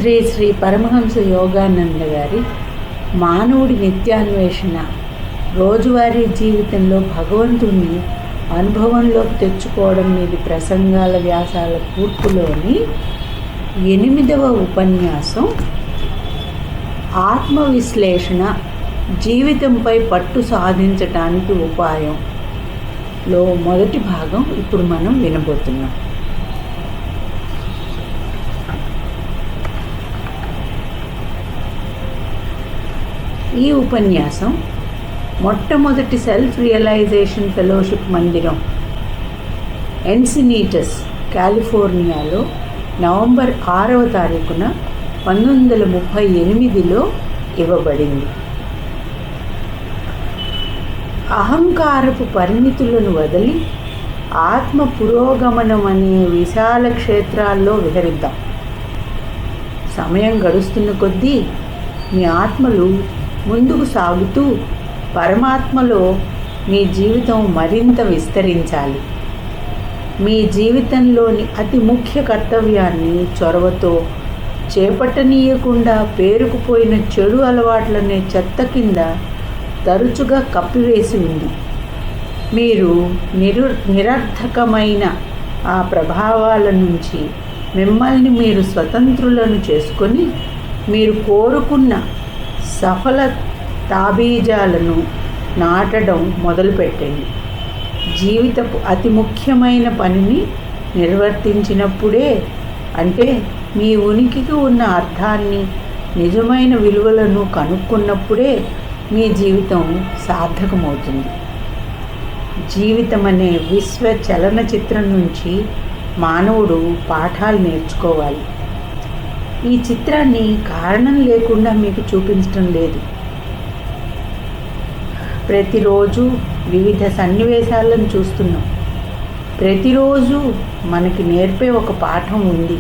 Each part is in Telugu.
శ్రీ శ్రీ పరమహంస యోగానంద గారి మానవుడి నిత్యాన్వేషణ రోజువారీ జీవితంలో భగవంతుని అనుభవంలోకి తెచ్చుకోవడం మీది ప్రసంగాల వ్యాసాల కూర్పులోని 8వ ఉపన్యాసం ఆత్మవిశ్లేషణ జీవితంపై పట్టు సాధించటానికి ఉపాయంలో మొదటి భాగం ఇప్పుడు మనం వినబోతున్నాం. ఈ ఉపన్యాసం మొట్టమొదటి సెల్ఫ్ రియలైజేషన్ ఫెలోషిప్ మందిరం ఎన్సినీటస్, కాలిఫోర్నియాలో నవంబర్ 6వ తారీఖున 1938లో ఇవ్వబడింది. అహంకారపు పరిమితులను వదిలి ఆత్మ పురోగమనం అనే విశాల క్షేత్రాల్లో విహరిద్దాం. సమయం గడుస్తున్న కొద్దీ మీ ఆత్మలు ముందుకు సాగుతూ పరమాత్మలో మీ జీవితం మరింత విస్తరించాలి. మీ జీవితంలోని అతి ముఖ్య కర్తవ్యాన్ని చొరవతో చేపట్టనీయకుండా పేరుకుపోయిన చెడు అలవాట్లనే చెత్త కింద తరచుగా కప్పివేసి ఉంది. మీరు నిరర్థకమైన ఆ ప్రభావాల నుంచి మిమ్మల్ని మీరు స్వతంత్రులను చేసుకొని మీరు కోరుకున్న సఫల తాబీజాలను నాటడం మొదలుపెట్టండి. జీవితపు అతి ముఖ్యమైన పనిని నిర్వర్తించినప్పుడే, అంటే మీ ఉనికికి ఉన్న అర్థాన్ని, నిజమైన విలువలను కనుక్కున్నప్పుడే మీ జీవితం సార్థకమవుతుంది. జీవితం అనే విశ్వ చలనచిత్రం నుంచి మానవుడు పాఠాలు నేర్చుకోవాలి. ఈ చిత్రాన్ని కారణం లేకుండా మీకు చూపించడం లేదు. ప్రతిరోజు వివిధ సన్నివేశాలను చూస్తున్నాం. ప్రతిరోజు మనకి నేర్పే ఒక పాఠం ఉంది.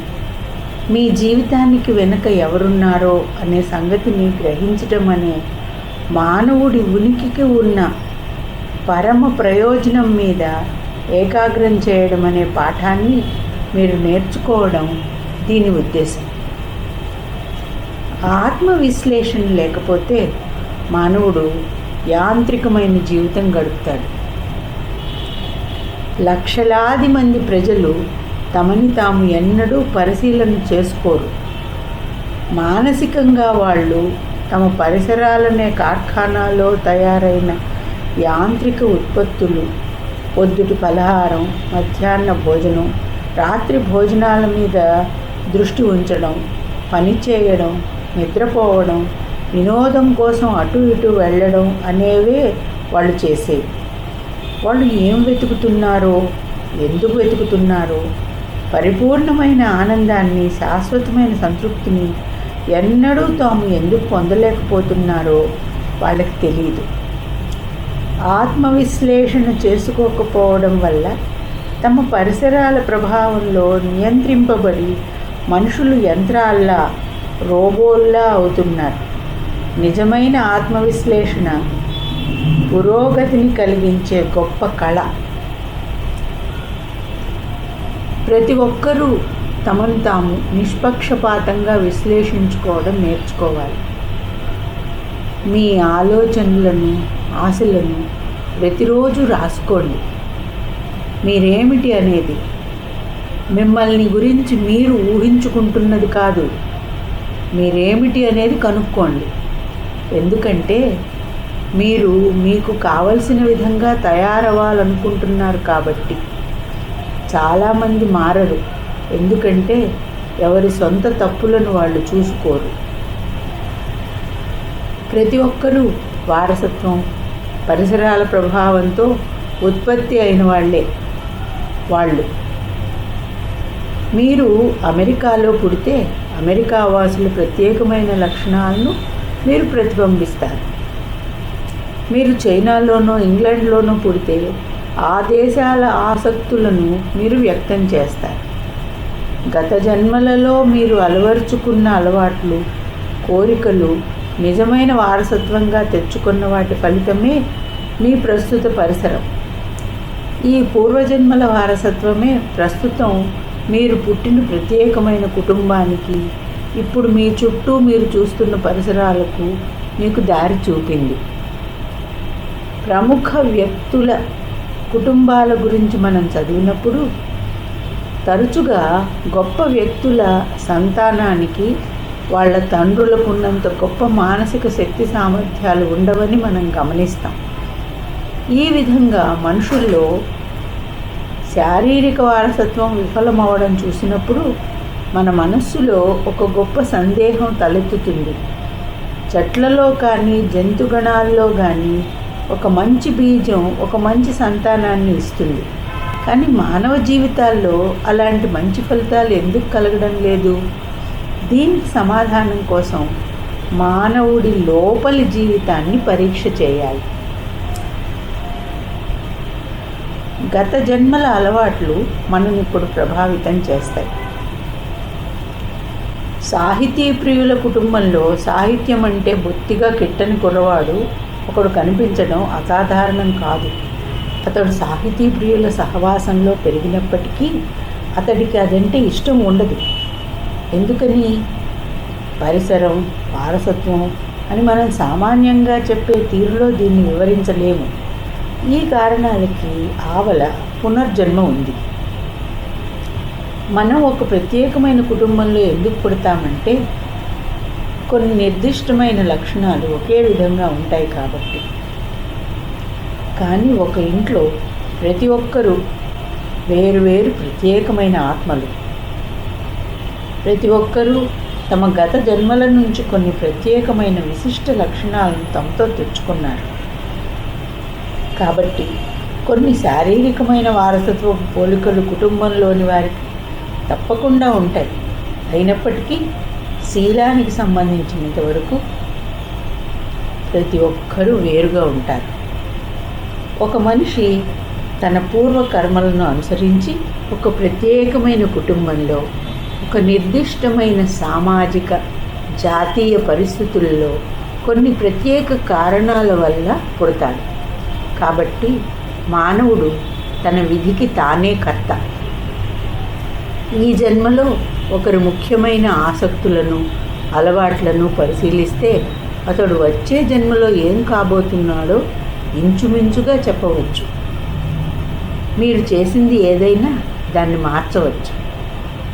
మీ జీవితానికి వెనుక ఎవరున్నారో అనే సంగతిని గ్రహించడం అనే మానవుడి ఉనికికి ఉన్న పరమ ప్రయోజనం మీద ఏకాగ్రం చేయడం అనే పాఠాన్ని మీరు నేర్చుకోవడం దీని ఉద్దేశం. ఆత్మవిశ్లేషణ లేకపోతే మానవుడు యాంత్రికమైన జీవితం గడుపుతాడు. లక్షలాది మంది ప్రజలు తమని తాము ఎన్నడూ పరిశీలన చేసుకోరు. మానసికంగా వాళ్ళు తమ పరిసరాలనే కార్ఖానాలో తయారైన యాంత్రిక ఉత్పత్తులు, పొద్దుటి పలహారం, మధ్యాహ్న భోజనం, రాత్రి భోజనాల మీద దృష్టి ఉంచడం, పని చేయడం, నిద్రపోవడం, వినోదం కోసం అటు ఇటు వెళ్ళడం అనేవే వాళ్ళు చేసేవి. వాళ్ళు ఏం వెతుకుతున్నారో, ఎందుకు వెతుకుతున్నారో, పరిపూర్ణమైన ఆనందాన్ని, శాశ్వతమైన సంతృప్తిని ఎన్నడూ తాము ఎందుకు పొందలేకపోతున్నారో వాళ్ళకి తెలియదు. ఆత్మవిశ్లేషణ చేసుకోకపోవడం వల్ల తమ పరిసరాల ప్రభావంలో నియంత్రింపబడి మనుషులు యంత్రాల్లా, రోబోల్లా అవుతున్నారు. నిజమైన ఆత్మవిశ్లేషణ పురోగతిని కలిగించే గొప్ప కళ. ప్రతి ఒక్కరూ తమను తాము నిష్పక్షపాతంగా విశ్లేషించుకోవడం నేర్చుకోవాలి. మీ ఆలోచనలను, ఆశలను ప్రతిరోజు రాసుకోండి. మీరేమిటి అనేది మిమ్మల్ని గురించి మీరు ఊహించుకుంటున్నది కాదు. మీరేమిటి అనేది కనుక్కోండి. ఎందుకంటే మీరు మీకు కావలసిన విధంగా తయారవ్వాలనుకుంటున్నారు కాబట్టి. చాలామంది మారరు, ఎందుకంటే ఎవరి సొంత తప్పులను వాళ్ళు చూసుకోరు. ప్రతి ఒక్కరూ వారసత్వం, పరిసరాల ప్రభావంతో ఉత్పత్తి అయిన వాళ్ళు. మీరు అమెరికాలో పుడితే అమెరికా వాసుల ప్రత్యేకమైన లక్షణాలను మీరు ప్రతిబింబిస్తారు. మీరు చైనాలోనో ఇంగ్లాండ్లోనో పుడితే ఆ దేశాల ఆసక్తులను మీరు వ్యక్తం చేస్తారు. గత జన్మలలో మీరు అలవరుచుకున్న అలవాట్లు, కోరికలు నిజమైన వారసత్వంగా తెచ్చుకున్న వాటి ఫలితమే మీ ప్రస్తుత పరిసరం. ఈ పూర్వజన్మల వారసత్వమే ప్రస్తుతం మీరు పుట్టిన ప్రత్యేకమైన కుటుంబానికి, ఇప్పుడు మీ చుట్టూ మీరు చూస్తున్న పరిసరాలకు మీకు దారి చూపింది. ప్రముఖ వ్యక్తుల కుటుంబాల గురించి మనం చదివినప్పుడు తరచుగా గొప్ప వ్యక్తుల సంతానానికి వాళ్ళ తండ్రులకు ఉన్నంత గొప్ప మానసిక శక్తి సామర్థ్యాలు ఉండవని మనం గమనిస్తాం. ఈ విధంగా మనుషుల్లో శారీరక వారసత్వం విఫలమవడం చూసినప్పుడు మన మనస్సులో ఒక గొప్ప సందేహం తలెత్తుతుంది. చెట్లలో కానీ జంతుగణాల్లో కానీ ఒక మంచి బీజం ఒక మంచి సంతానాన్ని ఇస్తుంది. కానీ మానవ జీవితాల్లో అలాంటి మంచి ఫలితాలు ఎందుకు కలగడం లేదు? దీనికి సమాధానం కోసం మానవుడి లోపలి జీవితాన్ని పరీక్ష చేయాలి. గత జన్మల అలవాట్లు మనల్ని ఇప్పుడు ప్రభావితం చేస్తాయి. సాహితీ ప్రియుల కుటుంబంలో సాహిత్యం అంటే బొత్తిగా కిట్టని కుర్రవాడు ఒకడు కనిపించడం అసాధారణం కాదు. అతడు సాహితీ ప్రియుల సహవాసంలో పెరిగినప్పటికీ అతడికి అదంటే ఇష్టం ఉండదు. ఎందుకని? పరిసరం, వారసత్వం అని మనం సామాన్యంగా చెప్పే తీరులో దీన్ని వివరించలేము. ఈ కారణాలకి ఆవల పునర్జన్మ ఉంది. మనం ఒక ప్రత్యేకమైన కుటుంబంలో ఎందుకు పుడతామంటే కొన్ని నిర్దిష్టమైన లక్షణాలు ఒకే విధంగా ఉంటాయి కాబట్టి. కానీ ఒక ఇంట్లో ప్రతి ఒక్కరూ వేరు ప్రత్యేకమైన ఆత్మలు. ప్రతి ఒక్కరూ తమ గత జన్మల నుంచి కొన్ని ప్రత్యేకమైన విశిష్ట లక్షణాలను తమతో తెచ్చుకున్నారు. కాబట్టి కొన్ని శారీరకమైన వారసత్వ పోలికలు కుటుంబంలోని వారికి తప్పకుండా ఉంటాయి. అయినప్పటికీ శీలానికి సంబంధించినంత వరకు ప్రతి ఒక్కరూ వేరుగా ఉంటారు. ఒక మనిషి తన పూర్వ కర్మలను అనుసరించి ఒక ప్రత్యేకమైన కుటుంబంలో ఒక నిర్దిష్టమైన సామాజిక జాతీయ పరిస్థితుల్లో కొన్ని ప్రత్యేక కారణాల వల్ల పుడతాడు. కాబట్టి మానవుడు తన విధికి తానే కర్త. ఈ జన్మలో ఒకరు ముఖ్యమైన ఆసక్తులను అలవాట్లను పరిశీలిస్తే అతడు వచ్చే జన్మలో ఏం కాబోతున్నాడో ఇంచుమించుగా చెప్పవచ్చు. మీరు చేసింది ఏదైనా దాన్ని మార్చవచ్చు.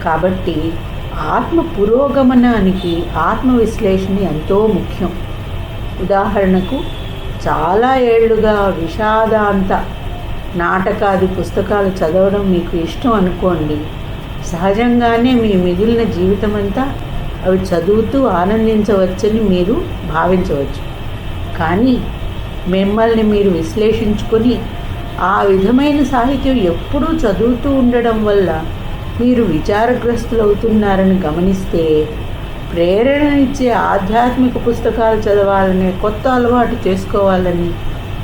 కాబట్టి ఆత్మ పురోగమనానికి ఆత్మవిశ్లేషణ ఎంతో ముఖ్యం. ఉదాహరణకు, చాలా ఏళ్లుగా విషాదాంత నాటకాది పుస్తకాలు చదవడం మీకు ఇష్టం అనుకోండి. సహజంగానే మీ మిగిలిన జీవితమంతా అవి చదువుతూ ఆనందించవచ్చని మీరు భావించవచ్చు. కానీ మిమ్మల్ని మీరు విశ్లేషించుకొని ఆ విధమైన సాహిత్యం ఎప్పుడూ చదువుతూ ఉండడం వల్ల మీరు విచారగ్రస్తులవుతున్నారని గమనిస్తే ప్రేరణ ఇచ్చే ఆధ్యాత్మిక పుస్తకాలు చదవాలనే కొత్త అలవాటు చేసుకోవాలని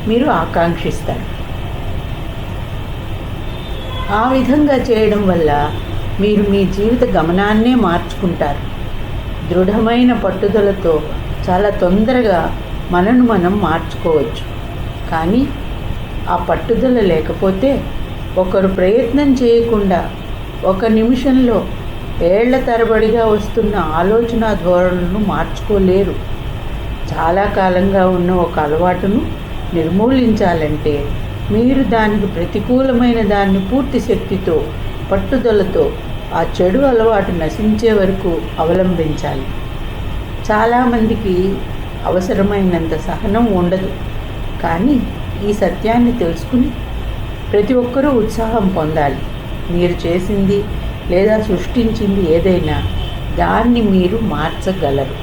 మీరు ఆకాంక్షిస్తారు. ఆ విధంగా చేయడం వల్ల మీరు మీ జీవిత గమనాన్నే మార్చుకుంటారు. దృఢమైన పట్టుదలతో చాలా తొందరగా మనను మనం మార్చుకోవచ్చు. కానీ ఆ పట్టుదల లేకపోతే ఒకరు ప్రయత్నం చేయకుండా ఒక నిమిషంలో ఏళ్ల తరబడిగా వస్తున్న ఆలోచన ధోరణులను మార్చుకోలేరు. చాలా కాలంగా ఉన్న ఒక అలవాటును నిర్మూలించాలంటే మీరు దానికి ప్రతికూలమైన దాన్ని పూర్తి శక్తితో పట్టుదలతో ఆ చెడు అలవాటు నశించే వరకు అవలంబించాలి. చాలామందికి అవసరమైనంత సహనం ఉండదు. కానీ ఈ సత్యాన్ని తెలుసుకుని ప్రతి ఒక్కరూ ఉత్సాహం పొందాలి. మీరు చేసింది లేదా సృష్టించింది ఏదైనా దాన్ని మీరు మార్చగలరు.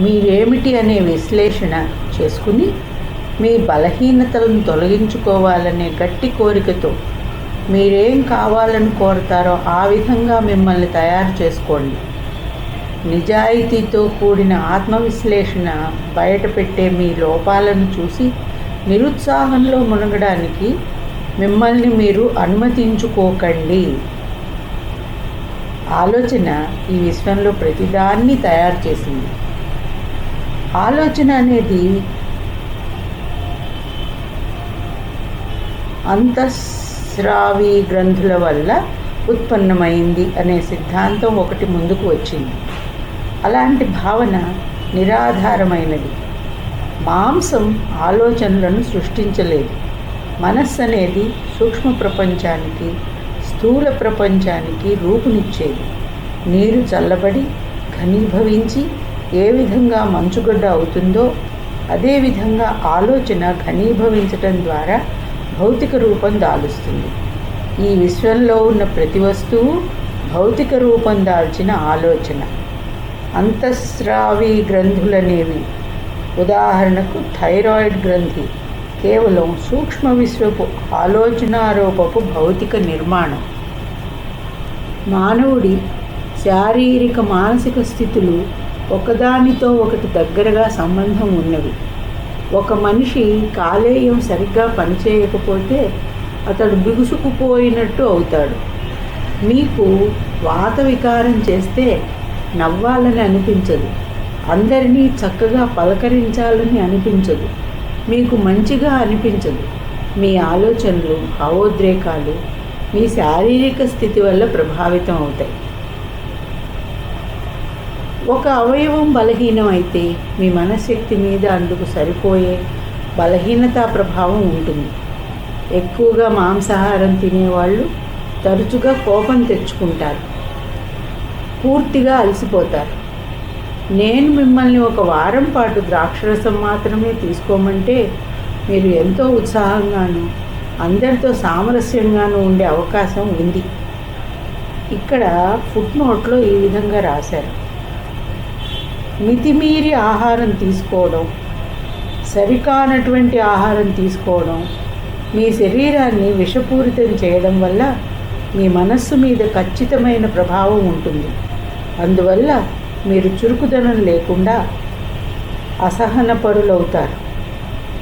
మీరేమిటి అనే విశ్లేషణ చేసుకుని మీ బలహీనతలను తొలగించుకోవాలనే గట్టి కోరికతో మీరేం కావాలని కోరతారో ఆ విధంగా మిమ్మల్ని తయారు చేసుకోండి. నిజాయితీతో కూడిన ఆత్మవిశ్లేషణ బయటపెట్టే మీ లోపాలను చూసి నిరుత్సాహంలో మునగడానికి మిమ్మల్ని మీరు అనుమతించుకోకండి. ఆలోచన ఈ విశ్వంలో ప్రతిదాన్ని తయారు చేసింది. ఆలోచన అనేది అంతఃస్రావి గ్రంథుల వల్ల ఉత్పన్నమైంది అనే సిద్ధాంతం ఒకటి ముందుకు వచ్చింది. అలాంటి భావన నిరాధారమైనది. మాంసం ఆలోచనలను సృష్టించలేదు. మనస్సు అనేది సూక్ష్మ ప్రపంచానికి, స్థూల ప్రపంచానికి రూపునిచ్చేది. నీరు చల్లబడి ఘనీభవించి ఏ విధంగా మంచుగడ్డ అవుతుందో అదేవిధంగా ఆలోచన ఘనీభవించటం ద్వారా భౌతిక రూపం దాలుస్తుంది. ఈ విశ్వంలో ఉన్న ప్రతి వస్తువు భౌతిక రూపం దాల్చిన ఆలోచన. అంతఃస్రావి గ్రంథులనేవి, ఉదాహరణకు థైరాయిడ్ గ్రంథి, కేవలం సూక్ష్మ విశ్వపు ఆలోచనారూపపు భౌతిక నిర్మాణం. మానవుడి శారీరక మానసిక స్థితులు ఒకదానితో ఒకటి దగ్గరగా సంబంధం ఉన్నవి. ఒక మనిషి కాలేయం సరిగ్గా పనిచేయకపోతే అతడు బిగుసుకుపోయినట్టు అవుతాడు. మీకు వాత వికారం చేస్తే నవ్వాలని అనిపించదు, అందరినీ చక్కగా పలకరించాలని అనిపించదు, మీకు మంచిగా అనిపించదు. మీ ఆలోచనలు, భావోద్రేకాలు మీ శారీరక స్థితి వల్ల ప్రభావితం అవుతాయి. ఒక అవయవం బలహీనం అయితే మీ మనశ్శక్తి మీద అందుకు సరిపోయే బలహీనతా ప్రభావం ఉంటుంది. ఎక్కువగా మాంసాహారం తినేవాళ్ళు తరచుగా కోపం తెచ్చుకుంటారు, పూర్తిగా అలసిపోతారు. నేను మిమ్మల్ని ఒక వారం పాటు ద్రాక్షరసం మాత్రమే తీసుకోమంటే మీరు ఎంతో ఉత్సాహంగాను అందరితో సామరస్యంగాను ఉండే అవకాశం ఉంది. ఇక్కడ ఫుట్ నోట్లో ఈ విధంగా రాశారు: మితిమీరి ఆహారం తీసుకోవడం, సరికానటువంటి ఆహారం తీసుకోవడం మీ శరీరాన్ని విషపూరితం చేయడం వల్ల మీ మనస్సు మీద ఖచ్చితమైన ప్రభావం ఉంటుంది. అందువల్ల మీరు చురుకుదనం లేకుండా అసహనపరులవుతారు.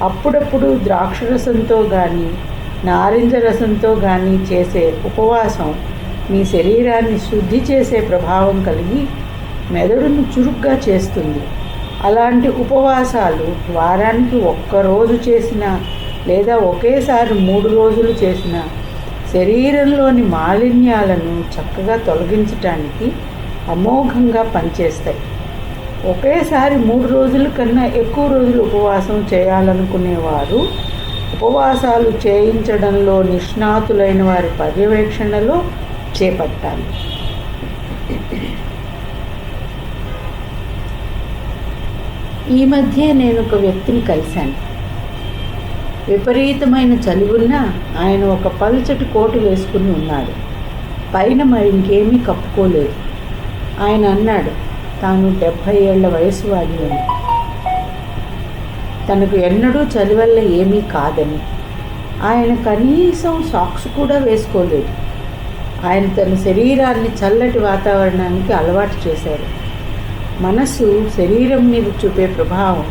అప్పుడప్పుడు ద్రాక్షరసంతో కానీ నారింజ రసంతో కానీ చేసే ఉపవాసం మీ శరీరాన్ని శుద్ధి చేసే ప్రభావం కలిగి మెదడును చురుగ్గా చేస్తుంది. అలాంటి ఉపవాసాలు వారానికి ఒక్కరోజు చేసినా లేదా ఒకేసారి 3 రోజులు చేసినా శరీరంలోని మాలిన్యాలను చక్కగా తొలగించటానికి అమోఘంగా పనిచేస్తాయి. ఒకేసారి 3 రోజుల కన్నా ఎక్కువ రోజులు ఉపవాసం చేయాలనుకునేవారు ఉపవాసాలు చేయించడంలో నిష్ణాతులైన వారి పర్యవేక్షణలో చేపట్టాలి. ఈ మధ్య నేను ఒక వ్యక్తిని కలిశాను. విపరీతమైన చలి ఉన్నా ఆయన ఒక పల్చటి కోటు వేసుకుని ఉన్నాడు. పైన మరి ఇంకేమీ కప్పుకోలేదు. ఆయన అన్నాడు తాను 70 ఏళ్ల వయసు వాడి అని, తనకు ఎన్నడూ చలి వల్ల ఏమీ కాదని. ఆయన కనీసం సాక్స్ కూడా వేసుకోలేదు. ఆయన తన శరీరాన్ని చల్లటి వాతావరణానికి అలవాటు చేశారు. మనస్సు శరీరం మీద చూపే ప్రభావం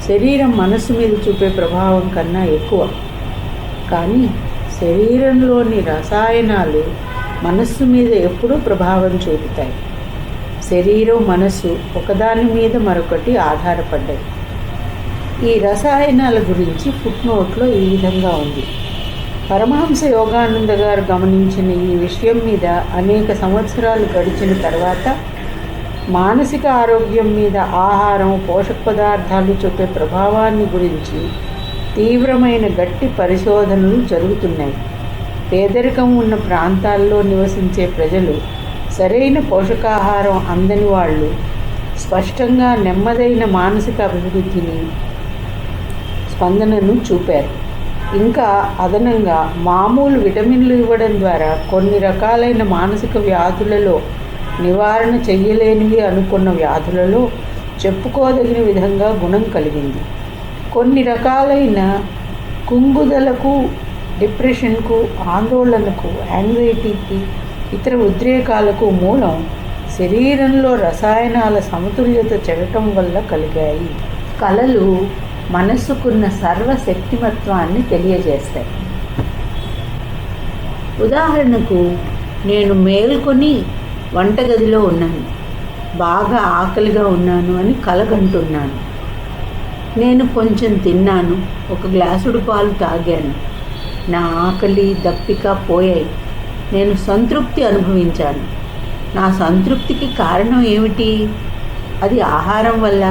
శరీరం మనస్సు మీద చూపే ప్రభావం కన్నా ఎక్కువ. కానీ శరీరంలోని రసాయనాలు మనస్సు మీద ఎప్పుడూ ప్రభావం చూపుతాయి. శరీరం, మనస్సు ఒకదాని మీద మరొకటి ఆధారపడ్డాయి. ఈ రసాయనాల గురించి ఫుట్ నోట్లో ఈ విధంగా ఉంది: పరమహంస యోగానంద గారు గమనించిన ఈ విషయం మీద అనేక సంవత్సరాలు గడిచిన తర్వాత మానసిక ఆరోగ్యం మీద ఆహారం, పోషక పదార్థాలు చూపే ప్రభావాన్ని గురించి తీవ్రమైన గట్టి పరిశోధనలు జరుగుతున్నాయి. పేదరికం ఉన్న ప్రాంతాల్లో నివసించే ప్రజలు సరైన పోషకాహారం అందని వాళ్ళు స్పష్టంగా నెమ్మదైన మానసిక అభివృద్ధిని, స్పందనను చూపారు. ఇంకా అదనంగా మామూలు విటమిన్లు ఇవ్వడం ద్వారా కొన్ని రకాలైన మానసిక వ్యాధులలో, నివారణ చెయ్యలేనివి అనుకున్న వ్యాధులలో చెప్పుకోదగిన విధంగా గుణం కలిగింది. కొన్ని రకాలైన కుంగుదలకు, డిప్రెషన్కు, ఆందోళనకు, యాంగ్జైటీకి, ఇతర ఉద్రేకాలకు మూలం శరీరంలో రసాయనాల సమతుల్యత చెడటం వల్ల కలిగాయి. కళలు మనస్సుకున్న సర్వశక్తిమత్వాన్ని తెలియజేస్తాయి. ఉదాహరణకు, నేను మేల్కొని వంటగదిలో ఉన్నాను, బాగా ఆకలిగా ఉన్నాను అని కలగంటున్నాను. నేను కొంచెం తిన్నాను, ఒక గ్లాసుడు పాలు తాగాను, నా ఆకలి, దప్పిక పోయాయి. నేను సంతృప్తి అనుభవించాను. నా సంతృప్తికి కారణం ఏమిటి? అది ఆహారం వల్ల?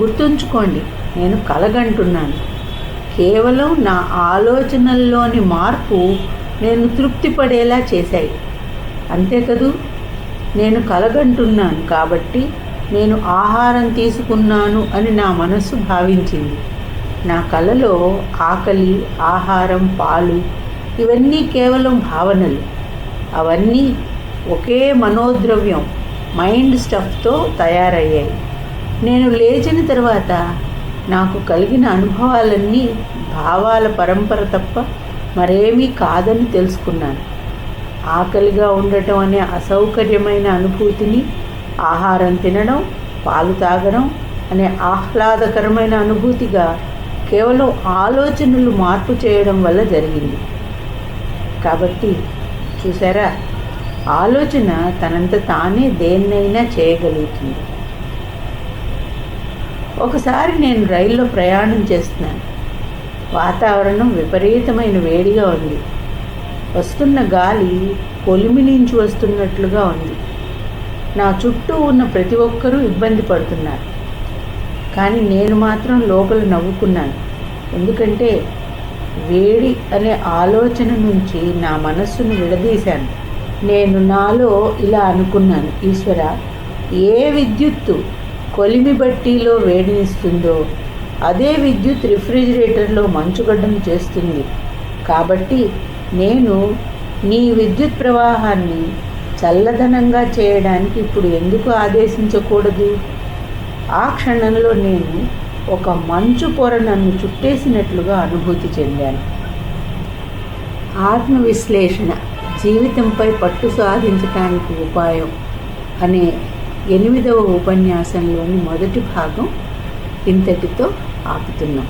గుర్తుంచుకోండి, నేను కలగంటున్నాను. కేవలం నా ఆలోచనల్లోని మార్పు నేను తృప్తి పడేలా చేశాయి, అంతే కదూ. నేను కలగంటున్నాను కాబట్టి నేను ఆహారం తీసుకున్నాను అని నా మనస్సు భావించింది. నా కలలో ఆకలి, ఆహారం, పాలు ఇవన్నీ కేవలం భావనలు. అవన్నీ ఒకే మనోద్రవ్యం, మైండ్ స్టఫ్తో తయారయ్యాయి. నేను లేచిన తర్వాత నాకు కలిగిన అనుభవాలన్నీ భావాల పరంపర తప్ప మరేమీ కాదని తెలుసుకున్నాను. ఆకలిగా ఉండటం అనే అసౌకర్యమైన అనుభూతిని ఆహారం తినడం, పాలు తాగడం అనే ఆహ్లాదకరమైన అనుభూతిగా కేవలం ఆలోచనలు మార్పు చేయడం వల్ల జరిగింది. కాబట్టి చూసారా, ఆలోచన తనంత తానే దేన్నైనా చేయగలుగుతుంది. ఒకసారి నేను రైల్లో ప్రయాణం చేస్తున్నాను. వాతావరణం విపరీతమైన వేడిగా ఉంది. వస్తున్న గాలి కొలిమి నుంచి వస్తున్నట్లుగా ఉంది. నా చుట్టూ ఉన్న ప్రతి ఒక్కరూ ఇబ్బంది పడుతున్నారు. కానీ నేను మాత్రం లోపల నవ్వుకున్నాను. ఎందుకంటే వేడి అనే ఆలోచన నుంచి నా మనస్సును విడదీశాను. నేను నాలో ఇలా అనుకున్నాను, ఈశ్వర, ఏ విద్యుత్తు కొలిమి బట్టీలో వేడినిస్తుందో అదే విద్యుత్ రిఫ్రిజిరేటర్లో మంచుగడ్డను చేస్తుంది. కాబట్టి నేను నీ విద్యుత్ ప్రవాహాన్ని చల్లదనంగా చేయడానికి ఇప్పుడు ఎందుకు ఆదేశించకూడదు? ఆ క్షణంలో నేను ఒక మంచు పొర నన్ను చుట్టేసినట్లుగా అనుభూతి చెందాను. ఆత్మవిశ్లేషణ, జీవితంపై పట్టు సాధించటానికి ఉపాయం అనే 8వ ఉపన్యాసంలోని మొదటి భాగం ఇంతటితో ఆపుతున్నాం.